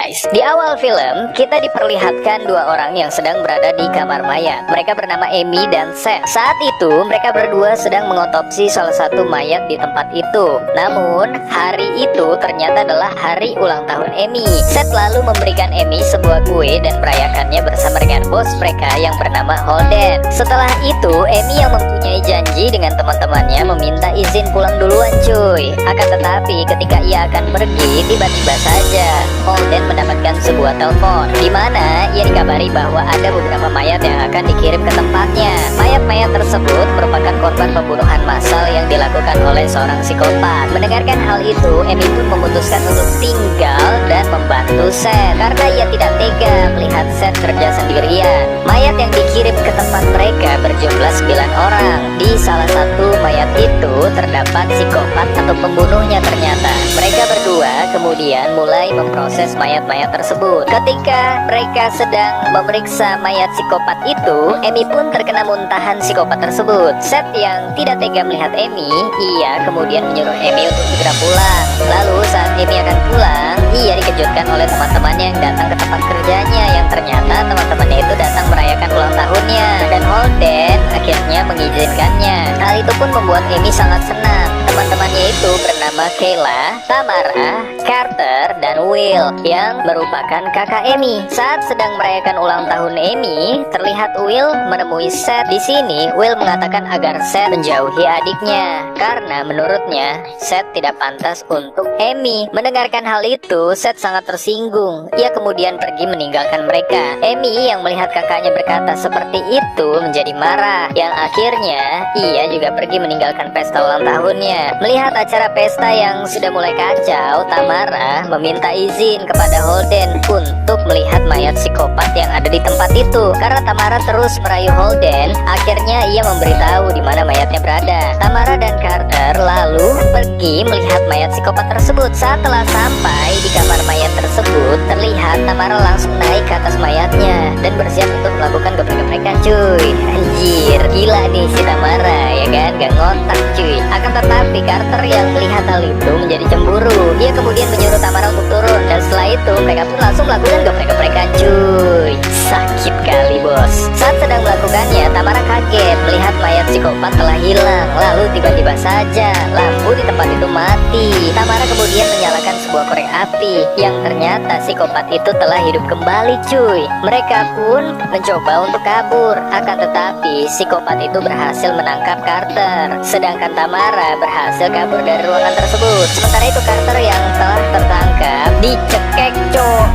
Di awal film, kita diperlihatkan dua orang yang sedang berada di kamar mayat. Mereka bernama Amy dan Seth. Saat itu, mereka berdua sedang mengotopsi salah satu mayat di tempat itu. Namun, hari itu ternyata adalah hari ulang tahun Amy. Seth lalu memberikan Amy sebuah kue dan merayakannya bersama dengan bos mereka yang bernama Holden. Setelah itu, Amy yang mempunyai janji dengan teman-temannya meminta izin pulang duluan cuy. Akan tetapi, ketika ia akan pergi, tiba-tiba saja Holden mendapatkan sebuah telepon di mana ia dikabari bahwa ada beberapa mayat yang akan dikirim ke tempatnya. Mayat-mayat tersebut merupakan korban pembunuhan massal yang dilakukan oleh seorang psikopat. Mendengarkan hal itu, Amy pun memutuskan untuk tinggal dan membantu Seth karena ia tidak tega melihat Seth kerja sendirian. Mayat yang dikirim ke tempat mereka berjumlah 9 orang. Di salah satu mayat itu terdapat psikopat atau pembunuhnya ternyata. Mereka berdua kemudian mulai memproses mayat-mayat tersebut. Ketika mereka sedang memeriksa mayat psikopat itu, Amy pun terkena muntahan psikopat tersebut. Seth yang tidak tega melihat Amy, ia kemudian menyuruh Amy untuk segera pulang. Lalu saat Amy akan pulang, ia dikejutkan oleh teman-temannya yang datang ke tempat kerjanya, yang ternyata teman-temannya itu datang merayakan ulang tahunnya, dan Holden akhirnya mengizinkannya. Hal itu pun membuat Amy sangat senang. Teman-temannya itu bernama Kayla, Tamara, Carter, dan Will yang merupakan kakak Amy. Saat sedang merayakan ulang tahun Amy, terlihat Will menemui Seth. Di sini, Will mengatakan agar Seth menjauhi adiknya karena menurutnya Seth tidak pantas untuk Amy. Mendengarkan hal itu, Seth sangat tersinggung. Ia kemudian pergi meninggalkan mereka. Amy yang melihat kakaknya berkata seperti itu menjadi marah, yang akhirnya ia juga pergi meninggalkan pesta ulang tahunnya. Melihat acara pesta yang sudah mulai kacau, Tamara meminta izin kepada Holden untuk melihat mayat psikopat yang ada di tempat itu. Karena Tamara terus merayu Holden, akhirnya ia memberitahu di mana mayatnya berada. Tamara dan Carter lalu pergi melihat mayat psikopat tersebut. Saat telah sampai di kamar mayat tersebut, terlihat Tamara langsung naik ke atas mayatnya dan bersiap untuk melakukan geprek-geprekan cuy. Anjir, gila nih si Tamara, ya kan? Gak ngotak cuy. Akan tetapi Carter yang melihat hal itu menjadi cemburu. Dia kemudian menyuruh Tamara untuk turun, dan setelah itu mereka pun langsung melakukan geprek-geprekan cuy. Sakit kali bos. Saat sedang melakukannya, Tamara kaget melihat mayat psikopat telah hilang. Lalu tiba-tiba saja lampu di tempat itu mati. Tamara kemudian menyalakan sebuah korek api, yang ternyata psikopat itu telah hidup kembali cuy. Mereka pun mencoba untuk kabur, akan tetapi psikopat itu berhasil menangkap Carter, sedangkan Tamara berhasil kabur dari ruangan tersebut. Sementara itu Carter yang telah tertangkap dicekek cok.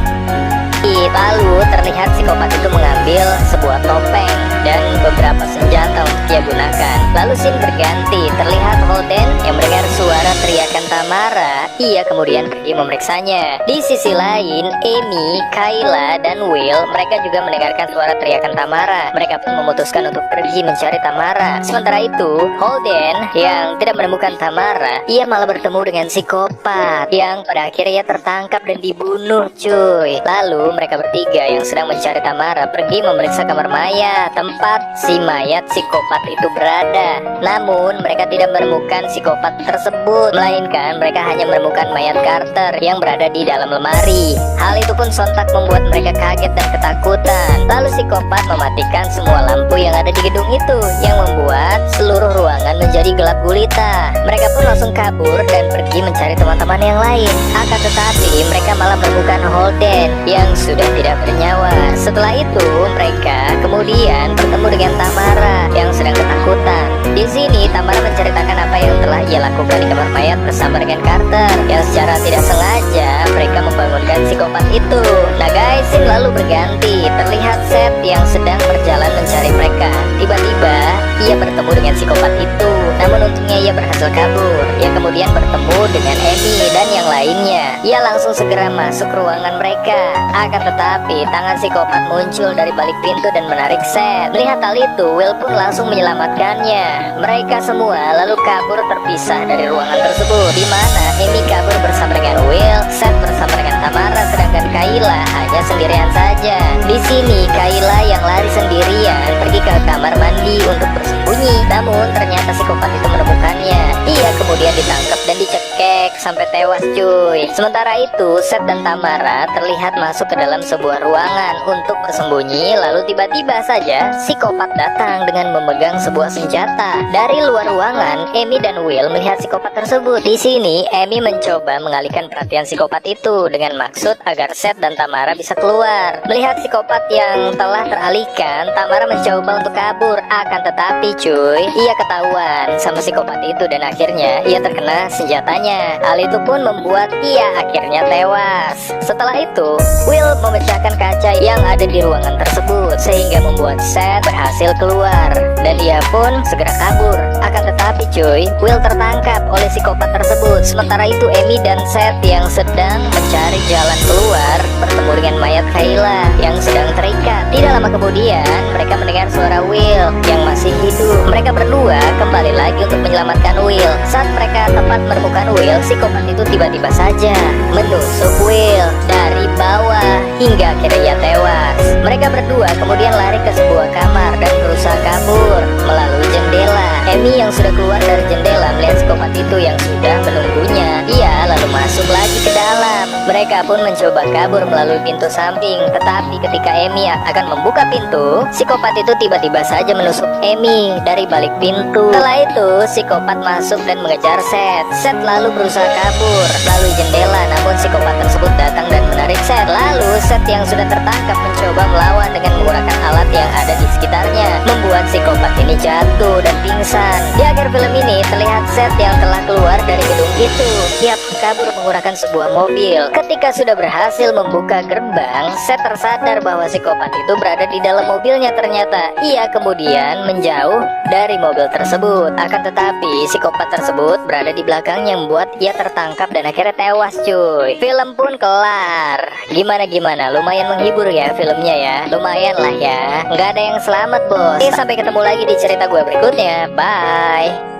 Lalu terlihat psikopat itu mengambil sebuah topeng dan beberapa senjata untuk dia gunakan. Lalu scene berganti, terlihat Holden yang mendengar suara teriakan Tamara. Ia kemudian pergi memeriksanya. Di sisi lain, Amy, Kayla, dan Will, mereka juga mendengarkan suara teriakan Tamara. Mereka pun memutuskan untuk pergi mencari Tamara. Sementara itu, Holden yang tidak menemukan Tamara, ia malah bertemu dengan psikopat yang pada akhirnya tertangkap dan dibunuh cuy. Lalu mereka bertiga yang sedang mencari Tamara pergi memeriksa kamar mayat tempat si mayat psikopat itu berada. Namun mereka tidak menemukan psikopat tersebut, melainkan mereka hanya menemukan mayat Carter yang berada di dalam lemari. Hal itu pun sontak membuat mereka kaget dan ketakutan. Lalu psikopat mematikan semua lampu yang ada di gedung itu, yang membuat seluruh ruangan menjadi gelap gulita. Mereka pun langsung kabur dan pergi mencari teman-teman yang lain. Akan tetapi mereka malah menemukan Holden yang sudah tidak bernyawa. Setelah itu mereka kemudian bertemu dengan Tamara yang sedang ketakutan. Di sini Tamara menceritakan apa yang telah ia lakukan di kamar mayat bersama dengan Carter, yang secara tidak sengaja mereka membangunkan psikopat itu. Nah guys, scene lalu berganti, terlihat Seth yang sedang berjalan mencari mereka. Tiba-tiba ia bertemu dengan psikopat itu, namun untungnya ia berhasil kabur. Ia kemudian bertemu dengan Amy dan yang lainnya. Ia langsung segera masuk ruangan mereka. Akan tetapi tangan psikopat muncul dari balik pintu dan menarik Seth. Melihat hal itu, Will pun langsung menyelamatkannya. Mereka semua lalu kabur terpisah dari ruangan tersebut, di mana Amy kabur bersama dengan Will, Seth bersama dengan Tamara, sedangkan Kayla hanya sendirian saja. Di sini Kayla yang lari sendirian pergi ke kamar mandi untuk bersembunyi. Namun ternyata psikopat itu menemukannya. Ia kemudian ditangkap dan dicekek sampai tewas cuy. Sementara itu Seth dan Tamara terlihat masuk ke dalam sebuah ruangan untuk bersembunyi. Lalu tiba-tiba saja psikopat datang dengan memegang sebuah senjata. Dari luar ruangan, Amy dan Will melihat psikopat tersebut. Di sini Amy mencoba mengalihkan perhatian psikopat itu dengan maksud agar Seth dan Tamara bisa keluar. Melihat psikopat yang telah teralihkan, Tamara mencoba untuk kabur. Akan tetapi cuy, ia ketahuan sama psikopat itu dan akhirnya ia terkena senjatanya. Hal itu pun membuat ia akhirnya tewas. Setelah itu, Will memecahkan kaca yang ada di ruangan tersebut sehingga membuat Seth berhasil keluar dan ia pun segera kabur. Akan tetapi cuy, Will tertangkap oleh psikopat tersebut. Sementara itu Amy dan Seth yang sedang mencari jalan keluar bertemu dengan mayat Kayla yang sedang terikat. Tidak lama kemudian mereka mendengar suara Will yang masih hidup. Mereka berdua kembali lagi untuk menyelamatkan Will. Saat mereka tepat menemukan Will, psikopat itu tiba-tiba saja menusuk Will dari bawah hingga akhirnya ia tewas. Mereka berdua kemudian lari ke sebuah kamar dan berusaha kabur melalui jendela. Amy yang sudah keluar dari jendela melihat psikopat itu yang sudah menunggunya. Ia lalu masuk lagi ke dalam. Mereka pun mencoba kabur melalui pintu samping. Tetapi ketika Amy akan membuka pintu, psikopat itu tiba-tiba saja menusuk Amy dari balik pintu. Setelah itu psikopat masuk dan mengejar Seth. Seth lalu berusaha kabur melalui jendela, namun psikopat tersebut datang dan menarik Seth. Lalu Seth yang sudah tertangkap mencoba melawan dengan menggunakan alat yang ada di sekitarnya, membuat psikopat ini jatuh dan pingsan. Di akhir film ini terlihat Seth yang telah keluar dari gedung itu. Ia kabur menggunakan sebuah mobil. Ketika sudah berhasil membuka gerbang, Seth tersadar bahwa psikopat itu berada di dalam mobilnya. Ternyata ia kemudian menjauh dari mobil tersebut. Akan tetapi psikopat tersebut berada di belakangnya, membuat ia tertangkap dan akhirnya tewas cuy. Film pun kelar. Gimana? Lumayan menghibur ya filmnya ya. Lumayan lah ya. Nggak ada yang selamat bos. Oke, sampai ketemu lagi di cerita gue berikutnya. Bye.